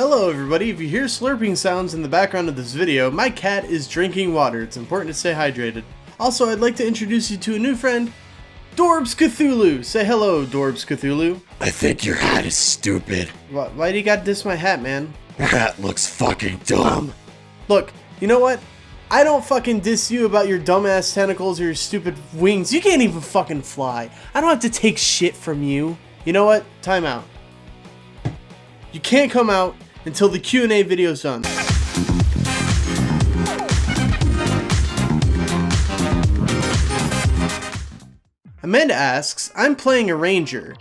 Hello everybody, if you hear slurping sounds in the background of this video, my cat is drinking water. It's important to stay hydrated. Also, I'd like to introduce you to a new friend, Dorbs Cthulhu. Say hello, Dorbs Cthulhu. I think your hat is stupid. Why do you gotta diss my hat, man? Your hat looks fucking dumb. Look, you know what? I don't fucking diss you about your dumbass tentacles or your stupid wings. You can't even fucking fly. I don't have to take shit from you. You know what? Time out. You can't come out until the Q&A video's done. Amanda asks, I'm playing a ranger,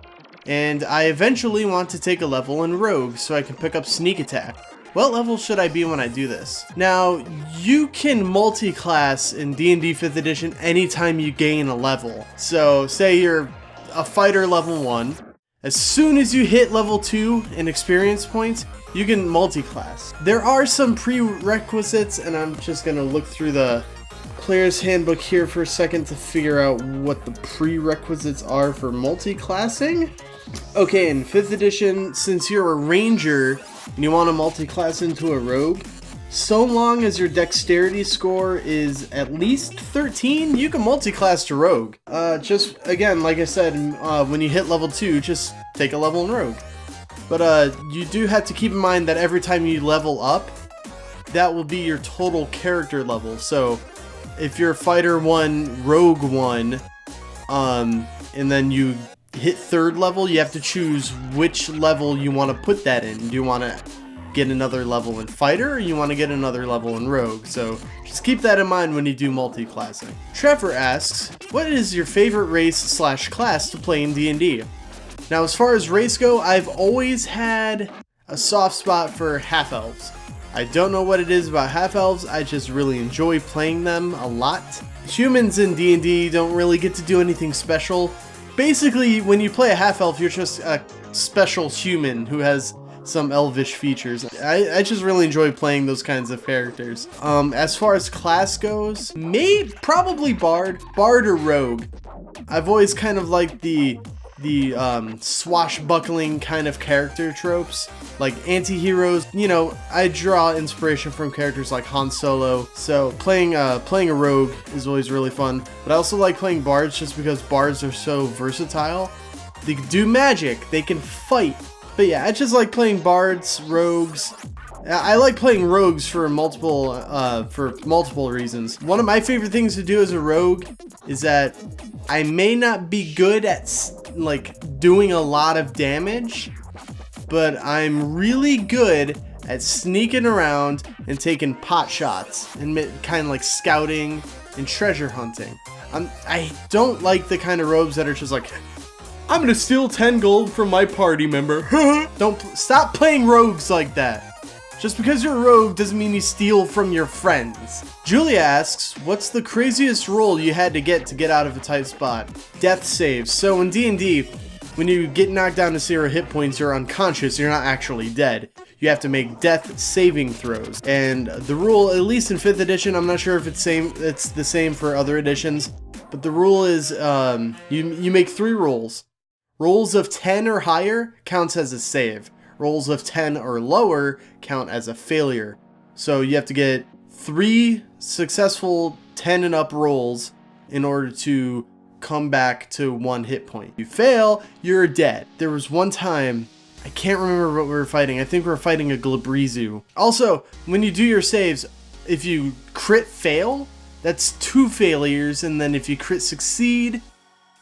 and I eventually want to take a level in rogue so I can pick up sneak attack. What level should I be when I do this? Now, you can multi-class in D&D 5th edition anytime you gain a level. So, say you're a fighter level 1. As soon as you hit level 2 in experience points, you can multi-class. There are some prerequisites, and I'm just gonna look through the player's handbook here for a second to figure out what the prerequisites are for multi-classing. Okay, in 5th edition, since you're a ranger and you want to multi-class into a rogue, so long as your dexterity score is at least 13, you can multi-class to rogue. Just, again, like I said, when you hit level 2, just take a level in rogue. But you do have to keep in mind that every time you level up, that will be your total character level. So, if you're Fighter 1, Rogue 1, and then you hit 3rd level, you have to choose which level you want to put that in. Do you want to get another level in Fighter, or you want to get another level in Rogue? So just keep that in mind when you do multi-classing. Trevor asks, what is your favorite race/class to play in D&D? Now, as far as race go, I've always had a soft spot for half-elves. I don't know what it is about half-elves, I just really enjoy playing them a lot. Humans in D&D don't really get to do anything special. Basically, when you play a half-elf, you're just a special human who has some elvish features. I just really enjoy playing those kinds of characters. As far as class goes, probably Bard or Rogue. I've always kind of liked the swashbuckling kind of character tropes, like anti-heroes. You know, I draw inspiration from characters like Han Solo, so playing a rogue is always really fun. But I also like playing bards just because bards are so versatile. They can do magic, they can fight. But yeah, I just like playing bards, rogues. I like playing rogues for multiple reasons. One of my favorite things to do as a rogue is that I may not be good at like doing a lot of damage, but I'm really good at sneaking around and taking pot shots and kind of like scouting and treasure hunting. I don't like the kind of rogues that are just like, I'm gonna steal 10 gold from my party member. Stop playing rogues like that. Just because you're a rogue doesn't mean you steal from your friends. Julia asks, what's the craziest roll you had to get out of a tight spot? Death saves. So in D&D, when you get knocked down to 0 hit points, you're unconscious, you're not actually dead. You have to make death saving throws. And the rule, at least in 5th edition, I'm not sure if it's the same for other editions, but the rule is you make 3 rolls. Rolls of 10 or higher counts as a save. Rolls of 10 or lower count as a failure. So you have to get 3 successful 10 and up rolls in order to come back to 1 hit point. If you fail, you're dead. There was one time, I can't remember what we were fighting. I think we were fighting a Glabrizu. Also, when you do your saves, if you crit fail, that's 2 failures. And then if you crit succeed,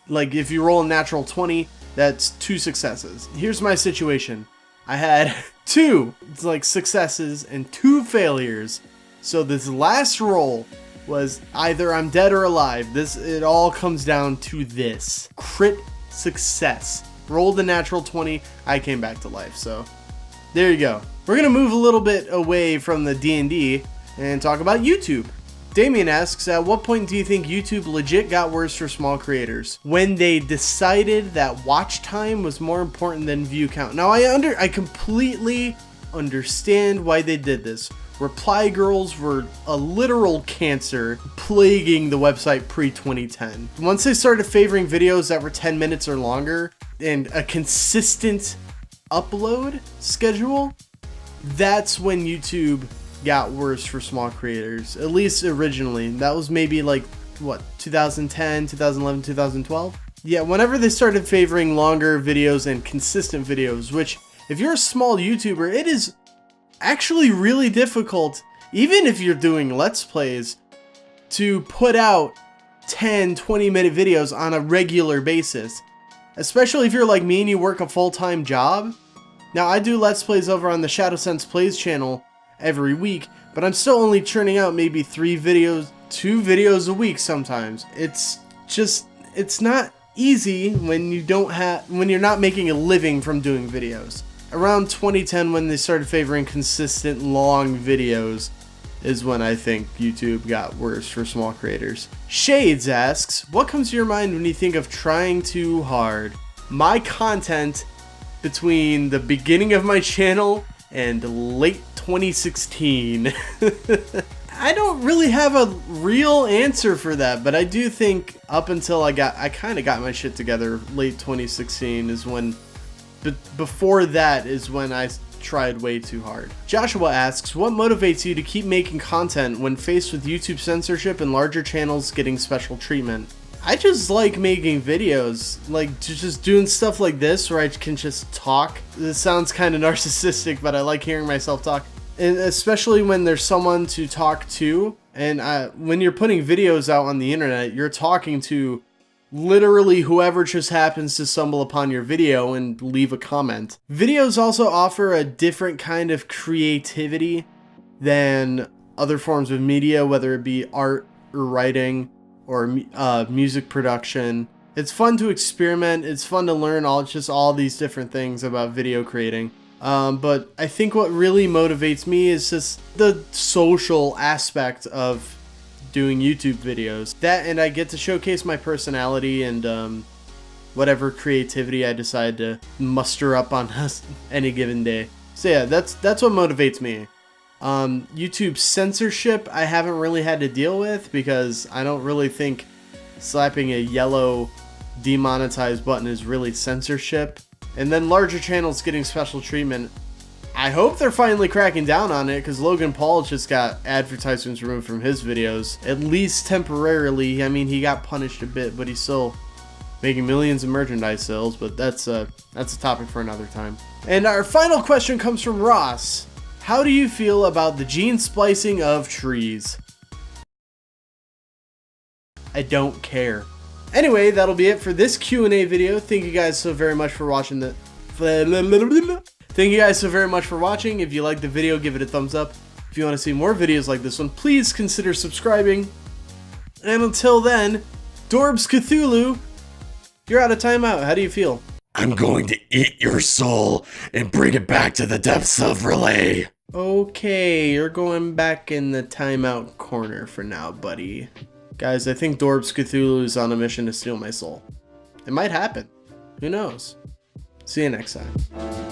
like if you roll a natural 20, that's 2 successes. Here's my situation. I had 2 successes and 2 failures. So this last roll was either I'm dead or alive. It all comes down to this. Crit success. Rolled a natural 20, I came back to life. So there you go. We're gonna move a little bit away from the D&D and talk about YouTube. Damien asks, at what point do you think YouTube legit got worse for small creators? When they decided that watch time was more important than view count. Now I completely understand why they did this. Reply girls were a literal cancer plaguing the website pre-2010. Once they started favoring videos that were 10 minutes or longer and a consistent upload schedule, that's when YouTube got worse for small creators, at least originally. That was maybe like, what, 2010, 2011, 2012? Yeah, whenever they started favoring longer videos and consistent videos, which, if you're a small YouTuber, it is actually really difficult, even if you're doing Let's Plays, to put out 10, 20-minute videos on a regular basis. Especially if you're like me and you work a full-time job. Now, I do Let's Plays over on the Shadowsense Plays channel every week, but I'm still only churning out maybe 2 videos a week sometimes. It's not easy when you're not making a living from doing videos. Around 2010, when they started favoring consistent long videos, is when I think YouTube got worse for small creators. Shades asks, what comes to your mind when you think of trying too hard? My content between the beginning of my channel and late 2016. I don't really have a real answer for that, but I do think up until I kind of got my shit together, late 2016 is when, but before that is when I tried way too hard. Joshua asks, what motivates you to keep making content when faced with YouTube censorship and larger channels getting special treatment? I just like making videos, like just doing stuff like this where I can just talk. This sounds kind of narcissistic, but I like hearing myself talk. And especially when there's someone to talk to, and when you're putting videos out on the internet, you're talking to literally whoever just happens to stumble upon your video and leave a comment. Videos also offer a different kind of creativity than other forms of media, whether it be art or writing or music production. It's fun to experiment. It's fun to learn all these different things about video creating. But I think what really motivates me is just the social aspect of doing YouTube videos. That, and I get to showcase my personality and whatever creativity I decide to muster up on any given day. So yeah, that's what motivates me. YouTube censorship I haven't really had to deal with because I don't really think slapping a yellow demonetized button is really censorship. And then larger channels getting special treatment. I hope they're finally cracking down on it, because Logan Paul just got advertisements removed from his videos, at least temporarily. I mean, he got punished a bit, but he's still making millions of merchandise sales, but that's a topic for another time. And our final question comes from Ross. How do you feel about the gene splicing of trees? I don't care. Anyway, that'll be it for this Q&A video. Thank you guys so very much for watching Thank you guys so very much for watching. If you liked the video, give it a thumbs up. If you want to see more videos like this one, please consider subscribing. And until then, Dorbs Cthulhu, you're out of timeout. How do you feel? I'm going to eat your soul and bring it back to the depths of Relay. Okay, you're going back in the timeout corner for now, buddy. Guys, I think Dorbs Cthulhu is on a mission to steal my soul. It might happen. Who knows? See you next time.